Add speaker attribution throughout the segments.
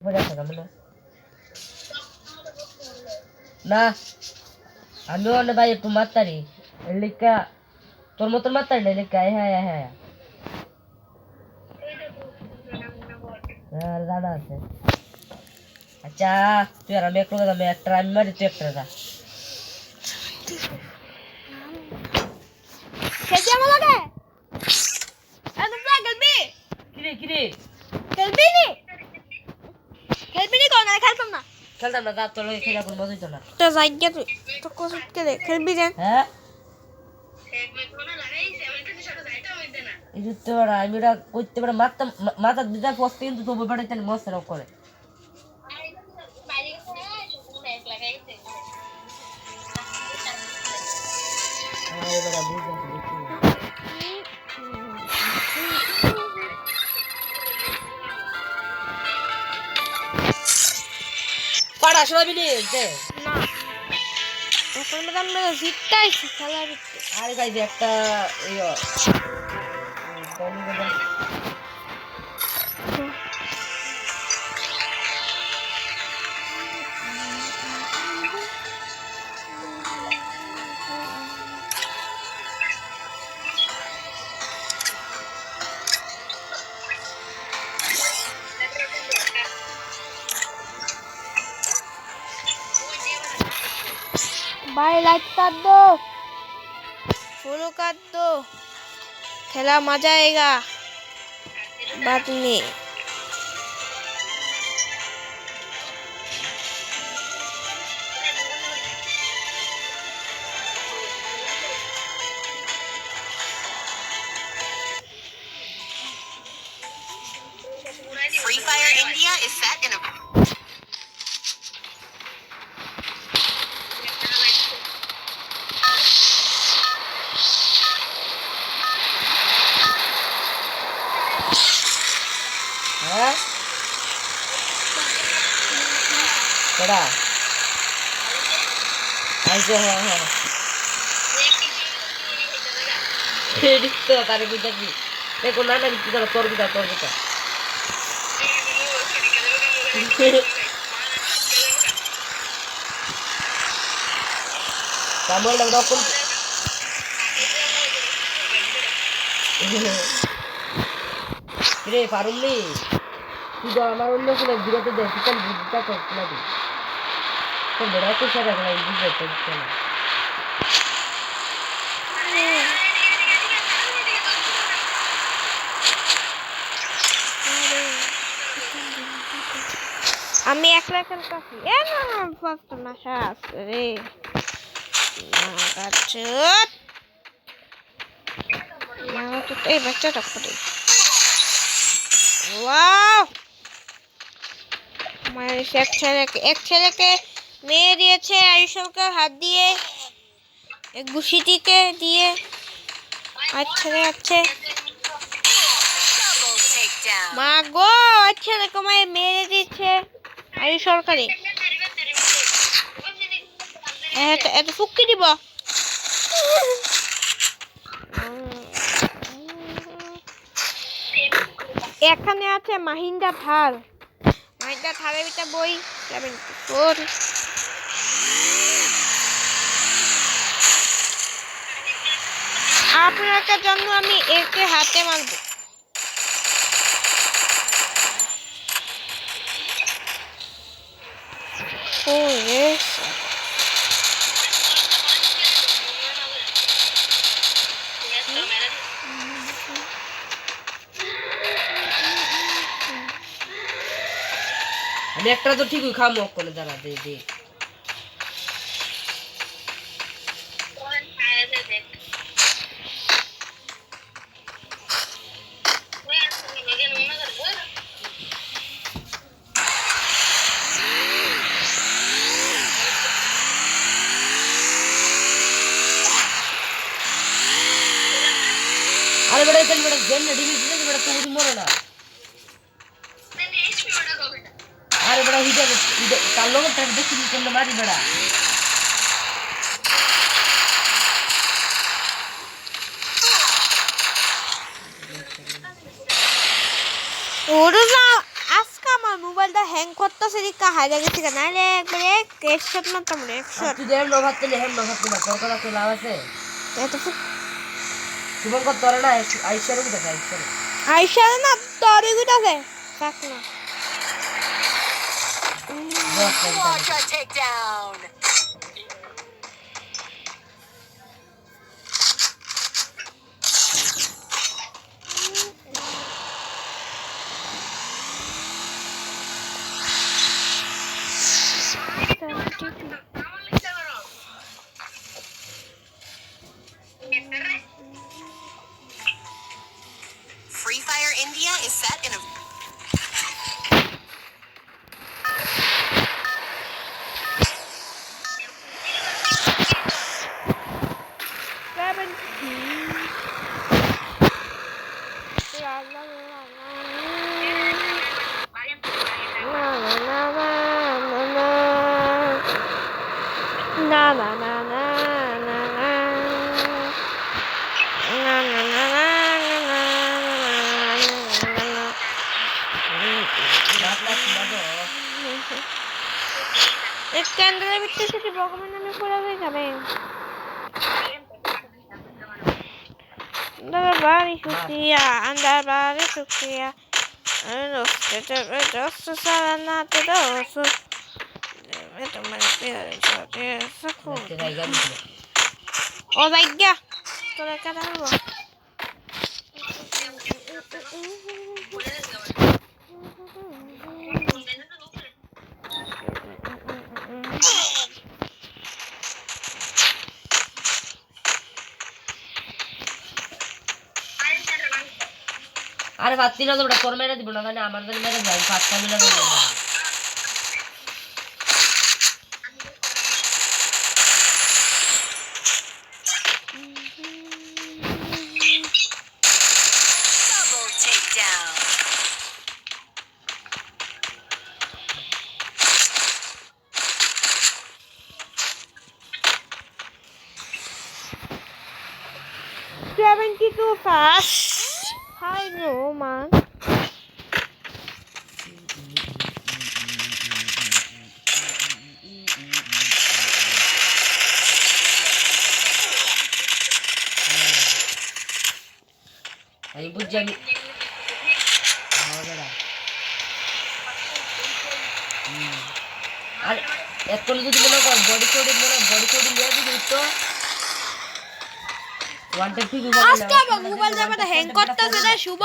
Speaker 1: বলে আসা কেমন না আমি অনেক ভাই একটু মাতারি লিখা তোর মতন মাতারি না লিখা হ্যাঁ হ্যাঁ হ্যাঁ জানা আছে আচ্ছা তুই আর আমি এক লোক আমি একটা আমি মারি তুই একটা যা
Speaker 2: খেলতে আমার লাগে এত প্লে খেলবি
Speaker 1: কিরে
Speaker 2: খেলবি নি খেলবি নি কোন খেলতাম না
Speaker 1: খেলতাম না যা তোর লগে খেলা কোনো মজাই তো না
Speaker 2: তো যাইয়া তুই তো কসুত কে দে খেলবি যেন
Speaker 1: হ্যাঁ এই যে আমি ওরা করতে পারে মাথা দিদা পস্তে কিন্তু তবু বাড়িতে মস্ত রক করে পড়াশোনা বিনি
Speaker 2: না এখন ম্যাডাম মেরে জিততাইছি খেলা বিতে
Speaker 1: আরে গাইজ একটা
Speaker 2: भाई लाइक कर दो फॉलो कर दो खेला मजा आएगा बात नहीं
Speaker 3: Free Fire India is set in a
Speaker 1: Beda. Ayo ha. Jadi tu tarik kita ni. Mereka nana kita nak tor kita. Kamu dah berapa? Kira Farun ni. Sudah আমার অন্য কোনো বিরতে দেয় চিকেন বুঝটা করতে লাগে তো বড় তো সেটা না বুঝতে পারছি না
Speaker 2: আমি একলা খেলতাছি এ না ফাস্ট না শাস রে না গাছত না তো এই বাচ্চাটা পড়ে ওয়াও মানে এক ছেলেকে মেরে দিয়েছে আয়ুষকে হাত দিয়ে এক গুশিটিকে দিয়ে আচ্ছা মা গো ছেলেকে মেরে দিচ্ছে আয়ুষ সরকারি এত ফুকি দিব এখানে আছে মাহিন্দা থার থারের ভিতরে বই 74 আপনাদের জন্য আমি একে হাতে মারবো ও ইয়েস
Speaker 1: আমি একটা তো ঠিকই খামো করে দাঁড়া দে अरे बड़ा इतने बड़ा गन डिवीज ने बड़ा तू मरो ना अरे बड़ा हिजा कालो में ट्रक देख के मारी बड़ा
Speaker 2: ওরা আজকে আমার আমার মোবাইলটা হ্যাং করতেছে দিকা হারিয়ে গেছে কেন নাইলে একবারে হেডশট মারতাম রে হেডশট
Speaker 1: তুই দেখ নভাতে লেহেম নভাতে না তোর কথা লাভ আছে
Speaker 2: এত
Speaker 1: শুভঙ্কর তোরে না আইসারও কি দেখা আইসারও
Speaker 2: আইসা না তোর গুটাছে থাক না
Speaker 3: Quadra takedown. Free Fire India is set in a
Speaker 2: স্ক্যান্ডারের ভিতরে সেটি ভগবান নামে পড়া হয়ে যাবে Andar bari shukriya, andar bari shukriya. Dostu salanate dostu. Itu mereka jadi sakut. Oh my god, kalau kata apa?
Speaker 1: আরে পাচ্ছি না তো ওটা তোর মেরে দিব না মানে আমার জন্য মেরে যাই পাঁচটা মিলে দেবো
Speaker 3: double takedown.
Speaker 2: Too fast. I know, man.
Speaker 1: আমি বুঝছি আমি আর এখন যদি মনে কর বডি কোডিং নিয়ে দিবি তো ওয়ান টাইপ কি
Speaker 2: আজকে আমার মোবাইল জামাটা হ্যাং করতেছে রে শুভ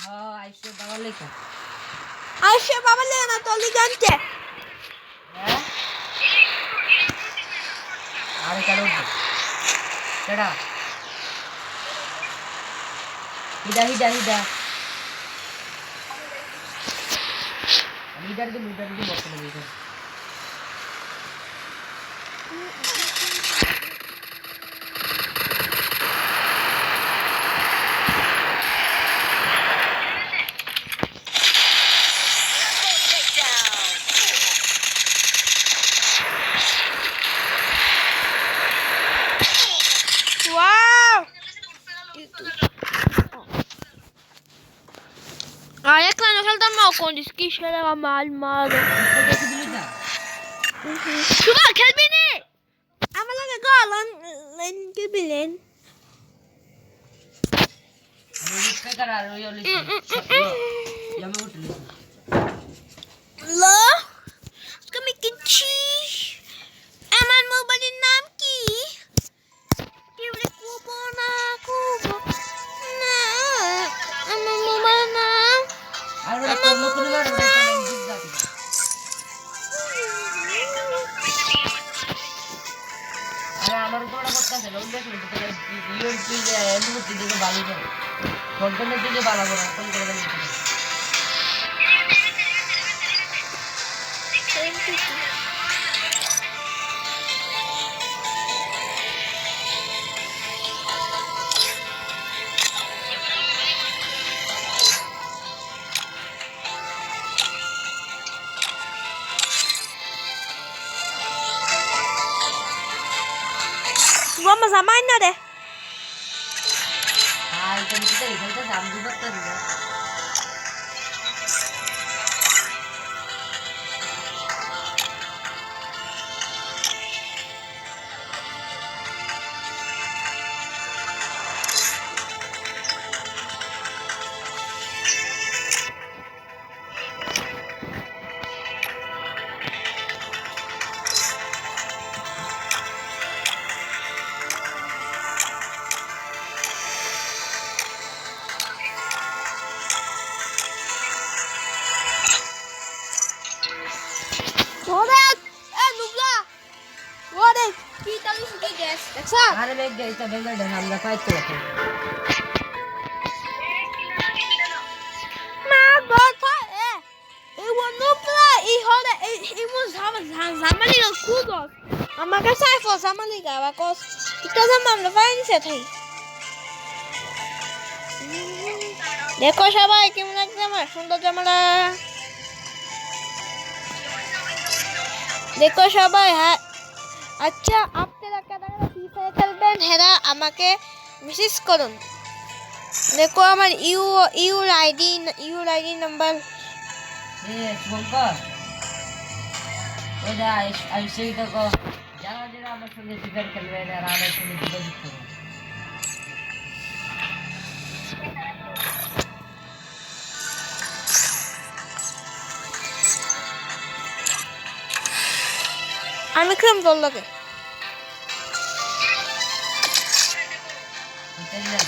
Speaker 1: হ্যাঁ আইসো বাবা লেখা
Speaker 2: আইসে বাবা লে না তলি জানতে
Speaker 1: হ্যাঁ আরে কারো কেডা হিডা লিডার দি বসে নেই
Speaker 2: wow Ayak lang nasaltan mo ako diski siya lang mahal Suba খেলবি নি আমার লাগে গলন লাইন কে বিলেন
Speaker 1: রিস্কা করা রই অলি ইয়ামে উঠলি
Speaker 2: লো তুমি কিছি আমার মোবাইলের নাম কি কি বলে কুবো না আমার মোবাইল নাম
Speaker 1: আর ওটা তোর নতুন না আমার উপর একটা কথা আছে লোক দেখুন তো ইউটিউব এ এমনি দিকে ভালো করে কন্টেন্ট দিকে ভালো করে কোন করে দেন
Speaker 2: Vamos a main na deh.
Speaker 1: Hai, kan kita itu sambil betul ya.
Speaker 2: দেখছো
Speaker 1: আরে বেগ গেইতা বেঙ্গল ঢাকা আমরা পাইতো রাখো
Speaker 2: মা কথা এই বন্ধুরা এই হলে এই মো জামালিga kudos আমাকে সাইফো জামালিga বাকস এটা জামাল ফাইন সে থাই দেখো সবাই কেমন লাগছে আমার সুন্দর জামাটা দেখো সবাই হ্যাঁ আচ্ছা আপনারা কারা ফ্রি ফায়ার খেলবেন হেরা আমাকে মেসেজ করুন দেখো আমার ইউ আইডি নাম্বার
Speaker 1: এ শুভঙ্কর ওটা আইসেই তো কো যারা যারা আমার সঙ্গে ক্রিকেট খেলবে না আর আমার সঙ্গে ক্রিকেট খেলবে
Speaker 2: আমি খেলাম তোর লগে
Speaker 1: বুঝলেন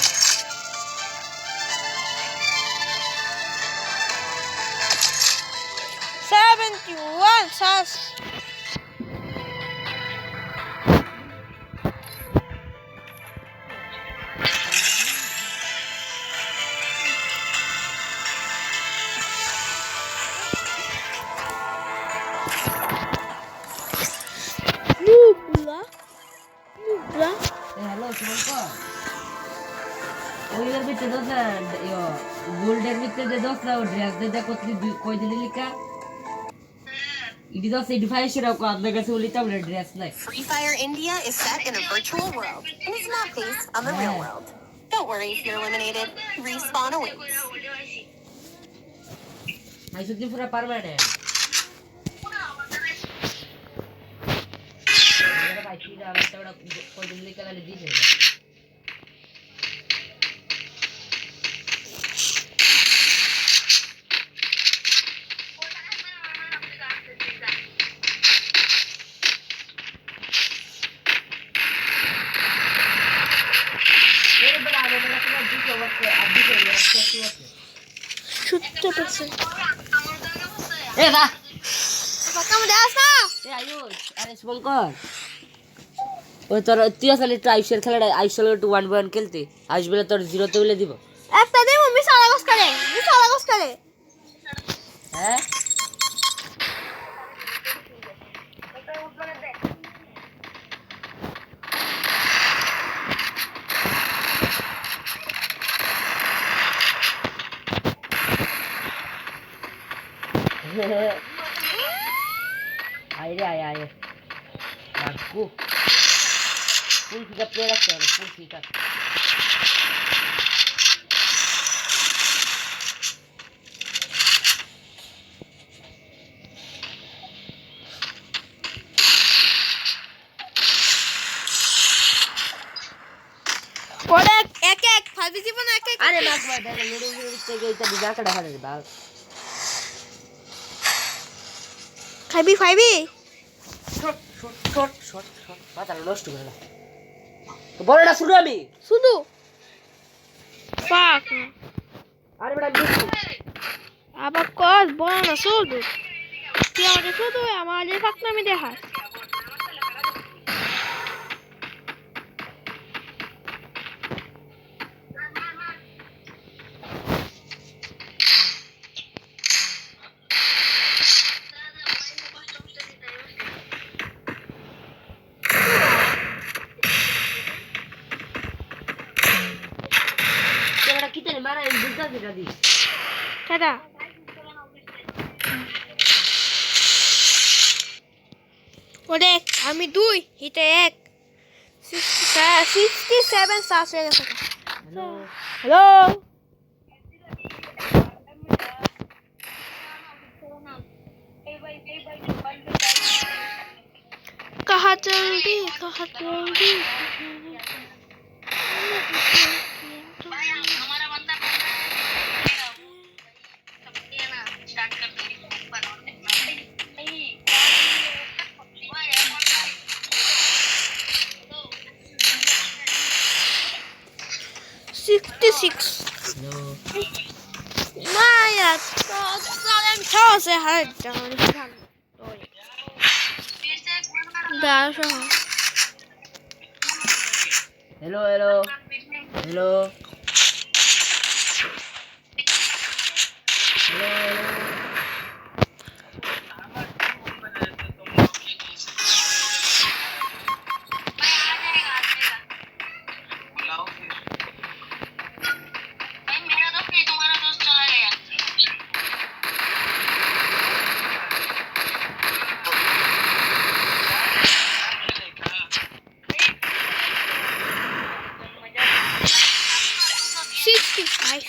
Speaker 2: 71 সাস Nubla
Speaker 1: হ্যালো শুভঙ্কর ওইটার ভিতরে দোষ না গোল্ডের ভিতরে দোষ না ও ড্রেস দে দেখো তুই কই দিলি লিখা ইডি দোষ 85 এর কো আপনার কাছে ওলিটা বলে ড্রেস নাই
Speaker 3: Free Fire India is set in a virtual world and is not based on the real world. Don't worry if you're eliminated. Respawn awaits.
Speaker 1: আইসুদ্দিন পুরা পারমানেন্ট মেরা ভাই কি দাও একটা কই দিলি লিখা লাগে দিছে এ বা
Speaker 2: কাম দাস না
Speaker 1: এ আয়ুষ আরে শুভঙ্কর ওই তোর তুই আসলে একটু আইসের খেলাটা আইসলে একটু 1v1 খেলতে আইসবেলে তোর জিরোতে বলে দিব
Speaker 2: একটা দিন মিস আলাগস করে
Speaker 1: হ্যাঁ আইরে আয় আয় Aku full kita player aja, full kita.
Speaker 2: ওরে এক এক ফাইভ জীবন এক এক
Speaker 1: আরে বাস ভাই দেখো লুডো থেকে এটা বিজা কাটা হারে বাল
Speaker 2: খাইবি ফাইবি
Speaker 1: শর্ট মাথা নষ্ট করে না তো বড়টা শুরু আমি
Speaker 2: শুধু পাক
Speaker 1: আরে বড় মিস
Speaker 2: আবার কস বড় না শুধু তুই আমাদের শুধু আমাদের ফাকনামি দেখাস
Speaker 1: kita ni marah yang buka kita di.
Speaker 2: Kada. ওরে আমি দুই হিতে এক 67 সাস হয়ে গেছে
Speaker 1: Hello.
Speaker 2: হ্যালো कहाँ जल्दी
Speaker 3: हमारा बंदा स्टार्ट कर दो नहीं
Speaker 2: 66
Speaker 1: Hello.
Speaker 2: Maya, I'm tossing her down. That's all.
Speaker 1: Hello hello hello
Speaker 2: Sixty-five.